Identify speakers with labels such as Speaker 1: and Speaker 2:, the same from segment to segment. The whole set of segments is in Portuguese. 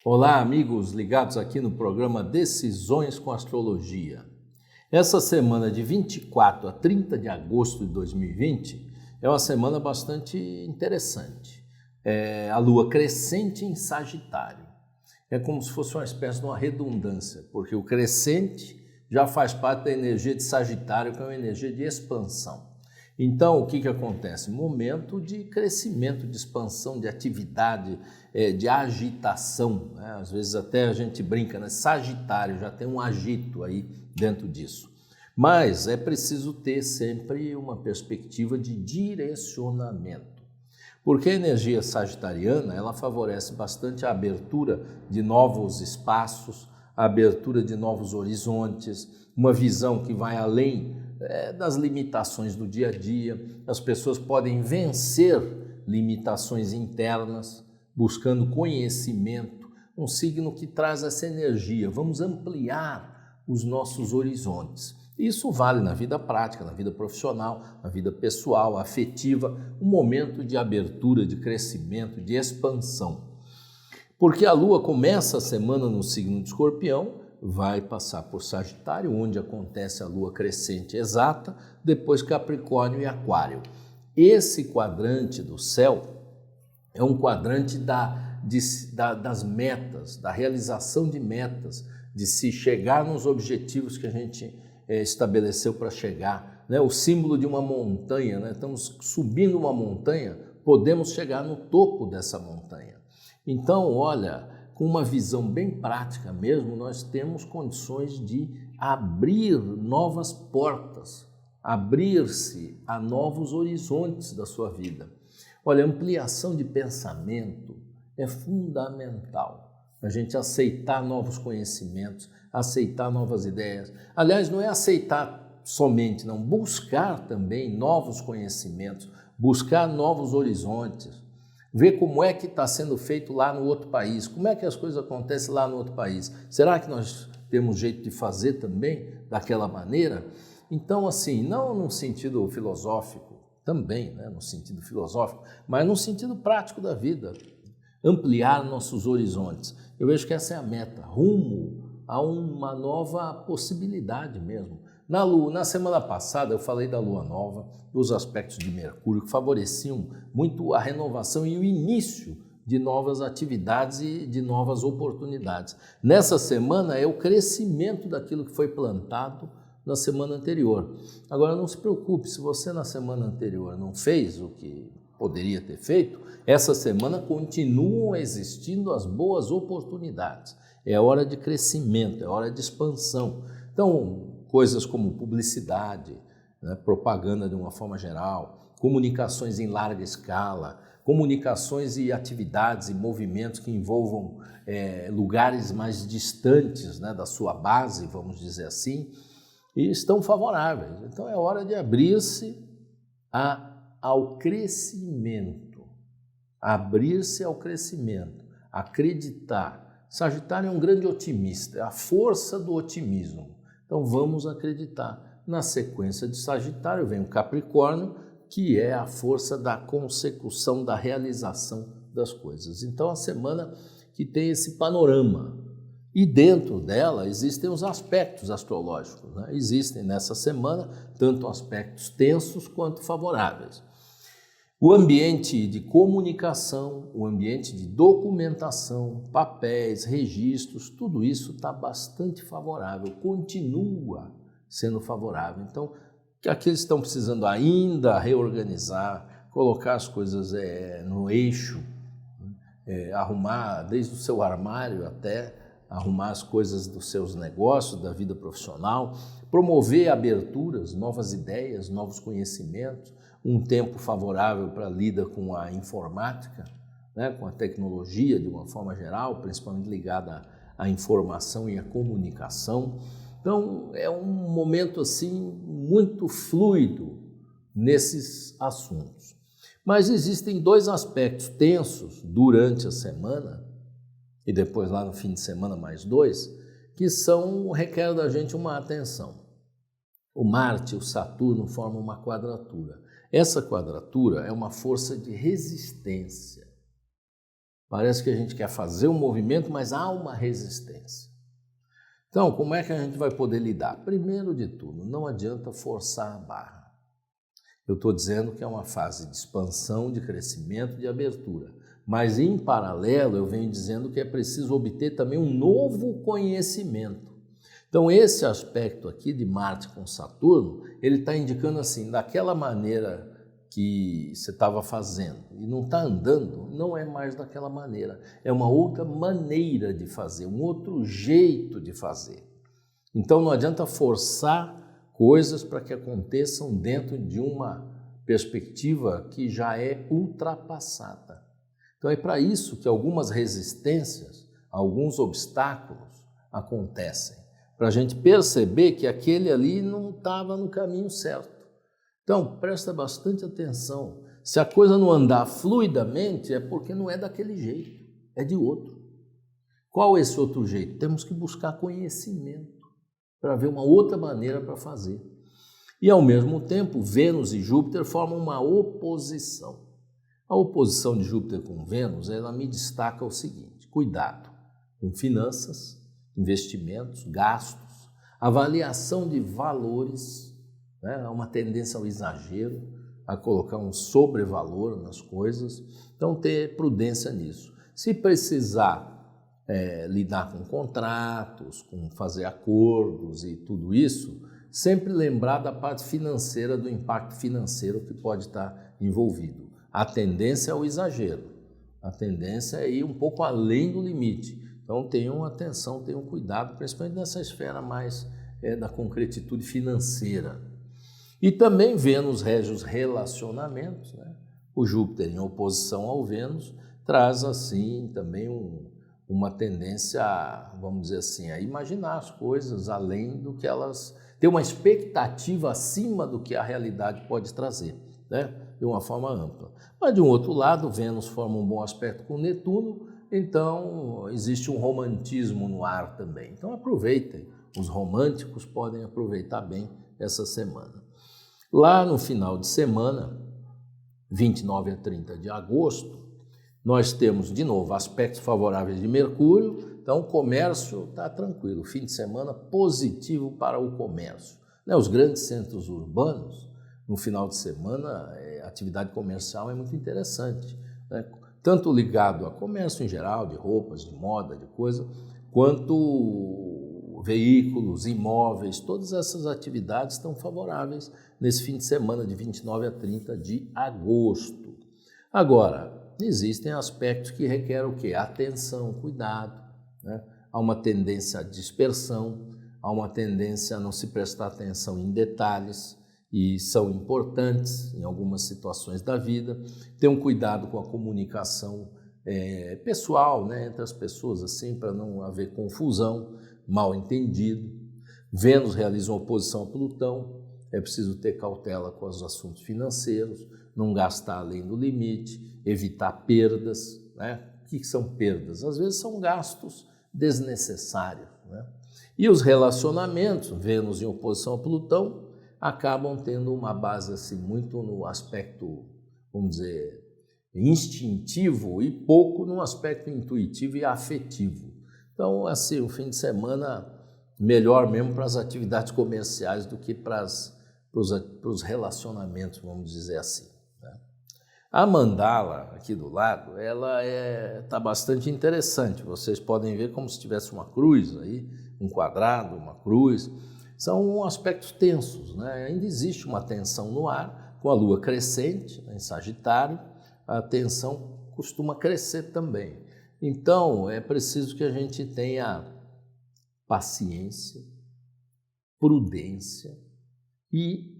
Speaker 1: Olá, amigos ligados aqui no programa Decisões com Astrologia. Essa semana de 24 a 30 de agosto de 2020 é uma semana bastante interessante. A Lua crescente em Sagitário. É como se fosse uma espécie de uma redundância, porque o crescente já faz parte da energia de Sagitário, que é uma energia de expansão. Então, o que acontece? Momento de crescimento, de expansão, de atividade, de agitação, né? Às vezes até a gente brinca, né? Sagitário já tem um agito aí dentro disso. Mas é preciso ter sempre uma perspectiva de direcionamento. Porque a energia sagitariana, ela favorece bastante a abertura de novos espaços, a abertura de novos horizontes, uma visão que vai além das limitações do dia a dia. As pessoas podem vencer limitações internas, buscando conhecimento, um signo que traz essa energia. Vamos ampliar os nossos horizontes. Isso vale na vida prática, na vida profissional, na vida pessoal, afetiva, um momento de abertura, de crescimento, de expansão. Porque a Lua começa a semana no signo de Escorpião, vai passar por Sagitário, onde acontece a Lua crescente exata, depois Capricórnio e Aquário. Esse quadrante do céu é um quadrante das metas, da realização de metas, de se chegar nos objetivos que a gente estabeleceu para chegar, né? O símbolo de uma montanha, né? Estamos subindo uma montanha, podemos chegar no topo dessa montanha. Então, olha, com uma visão bem prática mesmo, nós temos condições de abrir novas portas, abrir-se a novos horizontes da sua vida. Olha, ampliação de pensamento é fundamental. A gente aceitar novos conhecimentos, aceitar novas ideias. Aliás, não é aceitar somente, não, buscar também novos conhecimentos, buscar novos horizontes. Ver como é que está sendo feito lá no outro país, como é que as coisas acontecem lá no outro país. Será que nós temos jeito de fazer também daquela maneira? Então, assim, não no sentido filosófico, também, né, no sentido filosófico, mas no sentido prático da vida, ampliar nossos horizontes. Eu vejo que essa é a meta, rumo a uma nova possibilidade mesmo. Na semana passada eu falei da Lua Nova, dos aspectos de Mercúrio que favoreciam muito a renovação e o início de novas atividades e de novas oportunidades. Nessa semana é o crescimento daquilo que foi plantado na semana anterior. Agora não se preocupe, se você na semana anterior não fez o que poderia ter feito, essa semana continuam existindo as boas oportunidades. É hora de crescimento, é hora de expansão. Então, coisas como publicidade, né, propaganda de uma forma geral, comunicações em larga escala, comunicações e atividades e movimentos que envolvam lugares mais distantes, né, da sua base, vamos dizer assim, e estão favoráveis. Então é hora de abrir-se ao crescimento, abrir-se ao crescimento, acreditar. Sagitário é um grande otimista, é a força do otimismo. Então vamos acreditar. Na sequência de Sagitário vem o Capricórnio, que é a força da consecução, da realização das coisas. Então a semana que tem esse panorama. E dentro dela existem os aspectos astrológicos, né? Existem nessa semana tanto aspectos tensos quanto favoráveis. O ambiente de comunicação, o ambiente de documentação, papéis, registros, tudo isso está bastante favorável, continua sendo favorável. Então, aqueles que estão precisando ainda reorganizar, colocar as coisas no eixo, arrumar desde o seu armário até arrumar as coisas dos seus negócios, da vida profissional, promover aberturas, novas ideias, novos conhecimentos, um tempo favorável para a lida com a informática, né, com a tecnologia de uma forma geral, principalmente ligada à informação e à comunicação. Então, é um momento assim muito fluido nesses assuntos. Mas existem dois aspectos tensos durante a semana, e depois lá no fim de semana mais dois, que requerem da gente uma atenção. o Marte e o Saturno formam uma quadratura. Essa quadratura é uma força de resistência. Parece que a gente quer fazer um movimento, mas há uma resistência. Então, como é que a gente vai poder lidar? Primeiro de tudo, não adianta forçar a barra. Eu estou dizendo que é uma fase de expansão, de crescimento, de abertura. Mas, em paralelo, eu venho dizendo que é preciso obter também um novo conhecimento. Então, esse aspecto aqui de Marte com Saturno, ele está indicando assim, daquela maneira que você estava fazendo e não está andando, não é mais daquela maneira. É uma outra maneira de fazer, um outro jeito de fazer. Então, não adianta forçar coisas para que aconteçam dentro de uma perspectiva que já é ultrapassada. Então, é para isso que algumas resistências, alguns obstáculos acontecem, para a gente perceber que aquele ali não estava no caminho certo. Então, presta bastante atenção. Se a coisa não andar fluidamente, é porque não é daquele jeito, é de outro. Qual é esse outro jeito? Temos que buscar conhecimento para ver uma outra maneira para fazer. E, ao mesmo tempo, Vênus e Júpiter formam uma oposição. A oposição de Júpiter com Vênus, ela me destaca o seguinte: cuidado com finanças, investimentos, gastos, avaliação de valores, né? Há uma tendência ao exagero, a colocar um sobrevalor nas coisas, então ter prudência nisso. Se precisar lidar com contratos, com fazer acordos e tudo isso, sempre lembrar da parte financeira, do impacto financeiro que pode estar envolvido. A tendência é o exagero, a tendência é ir um pouco além do limite. Então tenham atenção, tenham cuidado, principalmente nessa esfera mais da concretitude financeira. E também Vênus rege os relacionamentos, né? O Júpiter em oposição ao Vênus traz assim também uma tendência, vamos dizer assim, a imaginar as coisas além do que elas... ter uma expectativa acima do que a realidade pode trazer, né? De uma forma ampla. Mas de um outro lado, Vênus forma um bom aspecto com Netuno, então existe um romantismo no ar também. Então aproveitem, os românticos podem aproveitar bem essa semana. Lá no final de semana, 29 a 30 de agosto, nós temos de novo aspectos favoráveis de Mercúrio, então o comércio está tranquilo, fim de semana positivo para o comércio. Os grandes centros urbanos, no final de semana, a atividade comercial é muito interessante, né? Tanto ligado a comércio em geral, de roupas, de moda, de coisa, quanto veículos, imóveis, todas essas atividades estão favoráveis nesse fim de semana de 29 a 30 de agosto. Agora, existem aspectos que requerem o quê? Atenção, cuidado, né? Há uma tendência à dispersão, há uma tendência a não se prestar atenção em detalhes, e são importantes em algumas situações da vida. Tenham cuidado com a comunicação pessoal, né, entre as pessoas, assim, para não haver confusão, mal entendido. Vênus realiza uma oposição a Plutão, é preciso ter cautela com os assuntos financeiros, não gastar além do limite, evitar perdas, né? O que são perdas? Às vezes são gastos desnecessários, né? E os relacionamentos, Vênus em oposição a Plutão, acabam tendo uma base assim, muito no aspecto, vamos dizer, instintivo e pouco no aspecto intuitivo e afetivo. Então, assim, o fim de semana melhor mesmo para as atividades comerciais do que para os relacionamentos, vamos dizer assim, né? A mandala aqui do lado, ela está bastante interessante. Vocês podem ver como se tivesse uma cruz aí, um quadrado, uma cruz. São aspectos tensos, né? Ainda existe uma tensão no ar, com a lua crescente, né, em Sagitário, a tensão costuma crescer também. Então, é preciso que a gente tenha paciência, prudência e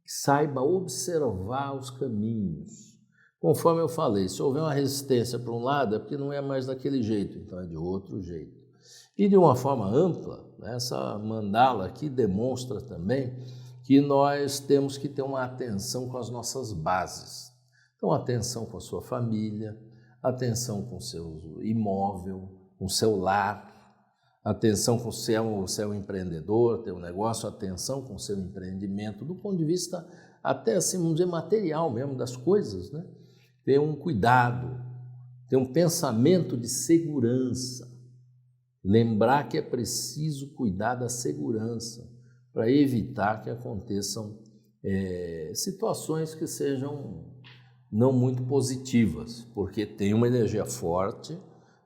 Speaker 1: saiba observar os caminhos. Conforme eu falei, se houver uma resistência para um lado, é porque não é mais daquele jeito, então é de outro jeito. E de uma forma ampla, essa mandala aqui demonstra também que nós temos que ter uma atenção com as nossas bases. Então, atenção com a sua família, atenção com o seu imóvel, com o seu lar, atenção com você é um empreendedor, tem um negócio, atenção com o seu empreendimento, do ponto de vista até assim, vamos dizer, material mesmo das coisas, né? Ter um cuidado, ter um pensamento de segurança, lembrar que é preciso cuidar da segurança para evitar que aconteçam situações que sejam não muito positivas, porque tem uma energia forte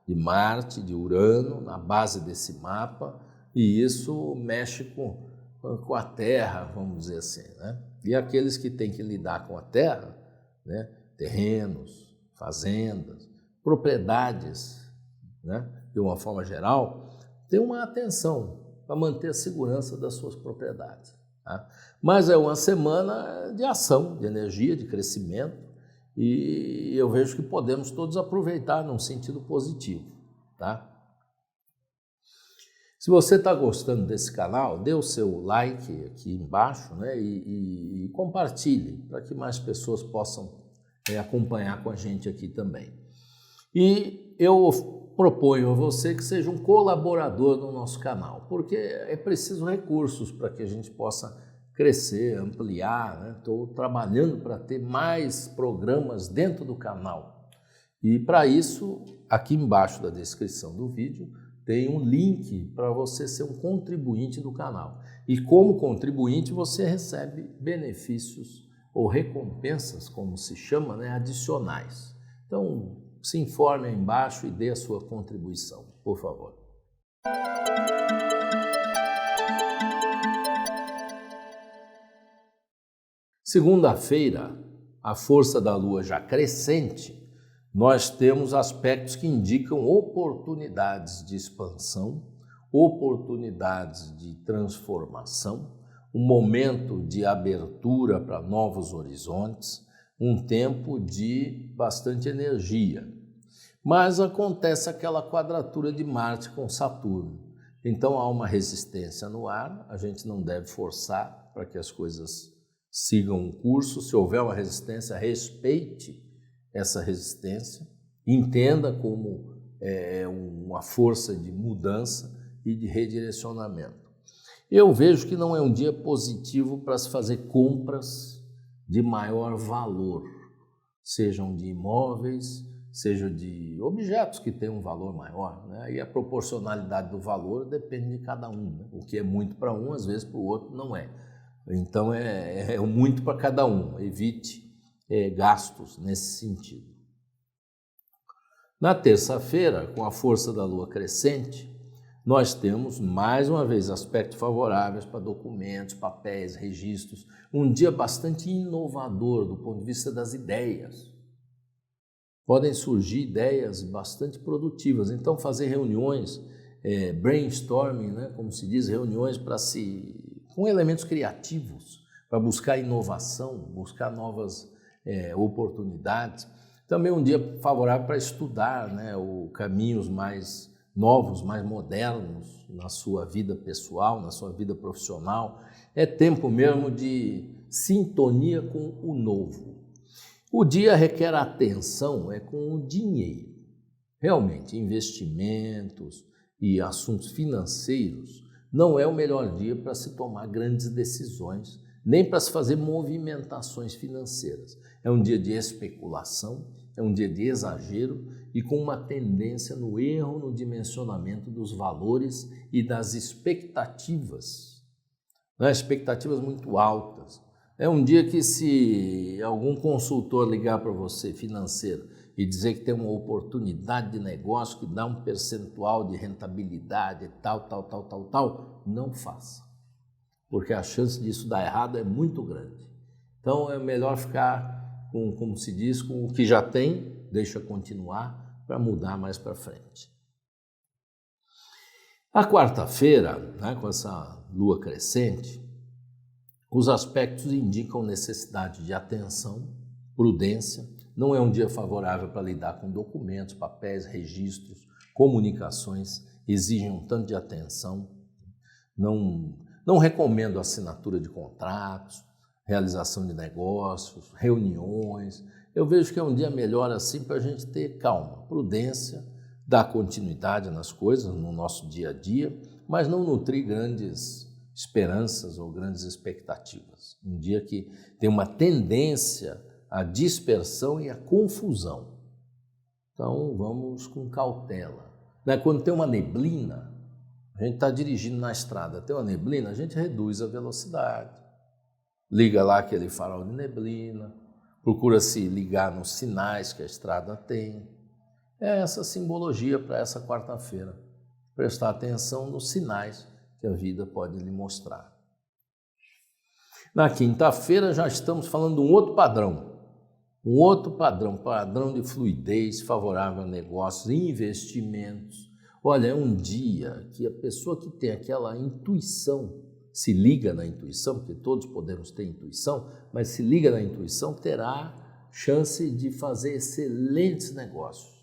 Speaker 1: de Marte, de Urano, na base desse mapa, e isso mexe com a Terra, vamos dizer assim, né? E aqueles que têm que lidar com a Terra, né? Terrenos, fazendas, propriedades, né? De uma forma geral, tem uma atenção para manter a segurança das suas propriedades. Tá? Mas é uma semana de ação, de energia, de crescimento, e eu vejo que podemos todos aproveitar num sentido positivo. Tá? Se você está gostando desse canal, dê o seu like aqui embaixo, né, e compartilhe para que mais pessoas possam acompanhar com a gente aqui também. E eu proponho a você que seja um colaborador do nosso canal, porque é preciso recursos para que a gente possa crescer, ampliar. Estou trabalhando para ter mais programas dentro do canal. E para isso, aqui embaixo da descrição do vídeo, tem um link para você ser um contribuinte do canal. E como contribuinte, você recebe benefícios ou recompensas, como se chama, né, adicionais. Então, se informe aí embaixo e dê a sua contribuição, por favor. Segunda-feira, a força da Lua já crescente, nós temos aspectos que indicam oportunidades de expansão, oportunidades de transformação, um momento de abertura para novos horizontes, um tempo de bastante energia. Mas acontece aquela quadratura de Marte com Saturno. Então há uma resistência no ar, a gente não deve forçar para que as coisas sigam o curso. Se houver uma resistência, respeite essa resistência, entenda como uma força de mudança e de redirecionamento. Eu vejo que não é um dia positivo para se fazer compras de maior valor, sejam de imóveis, sejam de objetos que têm um valor maior, né? E a proporcionalidade do valor depende de cada um, né? O que é muito para um, às vezes para o outro não é. Então é muito para cada um, evite gastos nesse sentido. Na terça-feira, com a força da Lua crescente, nós temos mais uma vez aspectos favoráveis para documentos, papéis, registros, um dia bastante inovador do ponto de vista das ideias. Podem surgir ideias bastante produtivas, então fazer reuniões, brainstorming, né, como se diz, reuniões com elementos criativos, para buscar inovação, buscar novas oportunidades. Também um dia favorável para estudar, né, caminhos mais novos, mais modernos na sua vida pessoal, na sua vida profissional. É tempo mesmo de sintonia com o novo. O dia requer atenção com o dinheiro. Realmente, investimentos e assuntos financeiros não é o melhor dia para se tomar grandes decisões, nem para se fazer movimentações financeiras. É um dia de especulação, é um dia de exagero e com uma tendência no erro no dimensionamento dos valores e das expectativas. Expectativas muito altas. É um dia que, se algum consultor ligar para você financeiro e dizer que tem uma oportunidade de negócio que dá um percentual de rentabilidade tal, não faça. Porque a chance disso dar errado é muito grande. Então é melhor ficar como se diz, com o que já tem, deixa continuar para mudar mais para frente. A quarta-feira, né, com essa lua crescente, os aspectos indicam necessidade de atenção, prudência. Não é um dia favorável para lidar com documentos, papéis, registros, comunicações, exigem um tanto de atenção. Não recomendo assinatura de contratos, realização de negócios, reuniões. Eu vejo que é um dia melhor assim para a gente ter calma, prudência, dar continuidade nas coisas, no nosso dia a dia, mas não nutrir grandes esperanças ou grandes expectativas. Um dia que tem uma tendência à dispersão e à confusão. Então, vamos com cautela. Quando tem uma neblina, a gente está dirigindo na estrada, tem uma neblina, a gente reduz a velocidade, liga lá aquele farol de neblina, procura se ligar nos sinais que a estrada tem. É essa simbologia para essa quarta-feira, prestar atenção nos sinais que a vida pode lhe mostrar. Na quinta-feira já estamos falando de um outro padrão de fluidez favorável a negócios e investimentos. Olha, é um dia que a pessoa que tem aquela intuição, se liga na intuição, porque todos podemos ter intuição, mas se liga na intuição, terá chance de fazer excelentes negócios.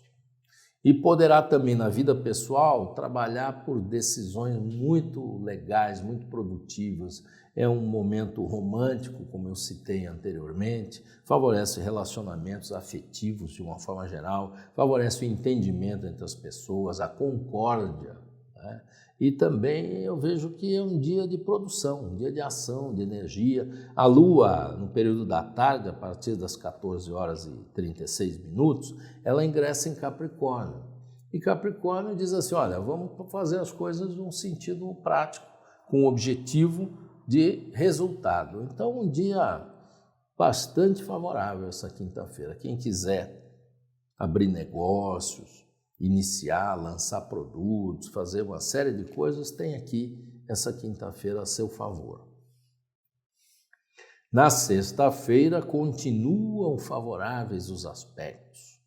Speaker 1: E poderá também, na vida pessoal, trabalhar por decisões muito legais, muito produtivas. É um momento romântico, como eu citei anteriormente, favorece relacionamentos afetivos de uma forma geral, favorece o entendimento entre as pessoas, a concórdia, né? E também eu vejo que é um dia de produção, um dia de ação, de energia. A Lua, no período da tarde, a partir das 14 horas e 36 minutos, ela ingressa em Capricórnio. E Capricórnio diz assim, olha, vamos fazer as coisas num sentido prático, com o objetivo de resultado. Então, um dia bastante favorável essa quinta-feira. Quem quiser abrir negócios, iniciar, lançar produtos, fazer uma série de coisas, tem aqui essa quinta-feira a seu favor. Na sexta-feira, continuam favoráveis os aspectos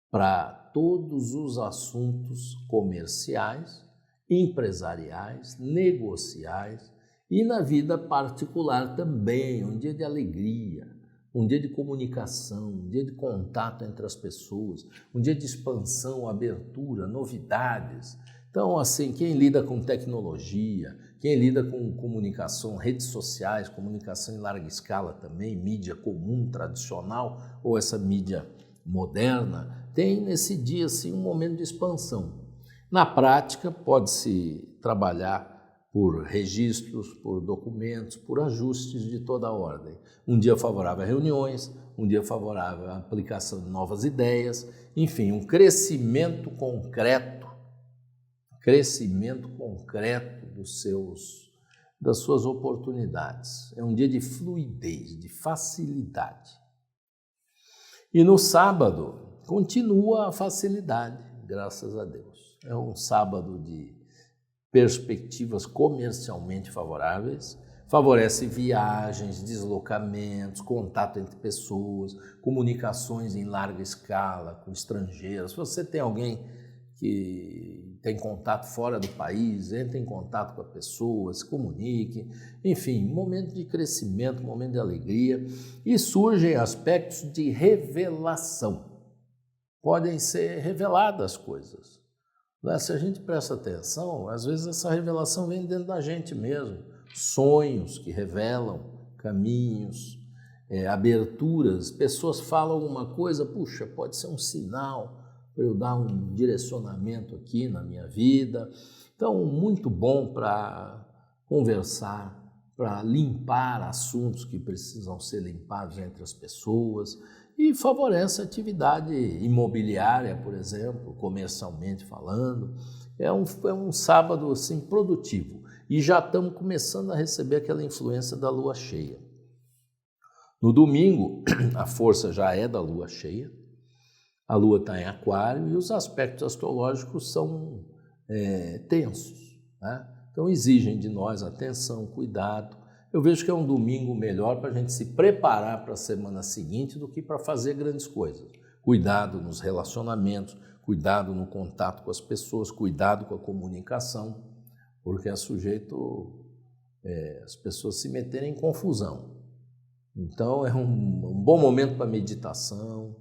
Speaker 1: para todos os assuntos comerciais, empresariais, negociais e na vida particular também, um dia de alegria, um dia de comunicação, um dia de contato entre as pessoas, um dia de expansão, abertura, novidades. Então, assim, quem lida com tecnologia, quem lida com comunicação, redes sociais, comunicação em larga escala também, mídia comum, tradicional, ou essa mídia moderna, tem nesse dia, assim, um momento de expansão. Na prática, pode-se trabalhar por registros, por documentos, por ajustes de toda a ordem. Um dia favorável a reuniões, um dia favorável à aplicação de novas ideias, enfim, um crescimento concreto das suas oportunidades. É um dia de fluidez, de facilidade. E no sábado, continua a facilidade, graças a Deus. É um sábado de perspectivas comercialmente favoráveis, favorece viagens, deslocamentos, contato entre pessoas, comunicações em larga escala com estrangeiros. Se você tem alguém que tem contato fora do país, entre em contato com a pessoa, se comunique, enfim, momento de crescimento, momento de alegria, e surgem aspectos de revelação. Podem ser reveladas coisas. Se a gente presta atenção, às vezes essa revelação vem dentro da gente mesmo. Sonhos que revelam caminhos, aberturas. Pessoas falam alguma coisa, puxa, pode ser um sinal para eu dar um direcionamento aqui na minha vida. Então, muito bom para conversar, para limpar assuntos que precisam ser limpados entre as pessoas. E favorece a atividade imobiliária, por exemplo, comercialmente falando. É um sábado assim, produtivo. E já estamos começando a receber aquela influência da lua cheia. No domingo, a força já é da lua cheia. A lua está em aquário e os aspectos astrológicos são tensos, né? Então exigem de nós atenção, cuidado. Eu vejo que é um domingo melhor para a gente se preparar para a semana seguinte do que para fazer grandes coisas. Cuidado nos relacionamentos, cuidado no contato com as pessoas, cuidado com a comunicação, porque é sujeito as pessoas se meterem em confusão. Então é um bom momento para meditação,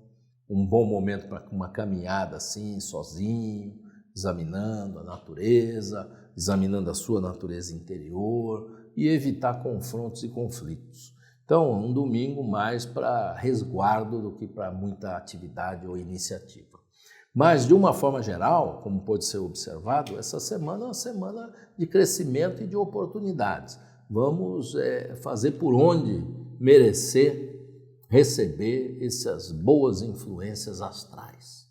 Speaker 1: um bom momento para uma caminhada assim, sozinho, examinando a natureza, examinando a sua natureza interior, e evitar confrontos e conflitos. Então, um domingo mais para resguardo do que para muita atividade ou iniciativa. Mas, de uma forma geral, como pode ser observado, essa semana é uma semana de crescimento e de oportunidades. Vamos fazer por onde merecer receber essas boas influências astrais.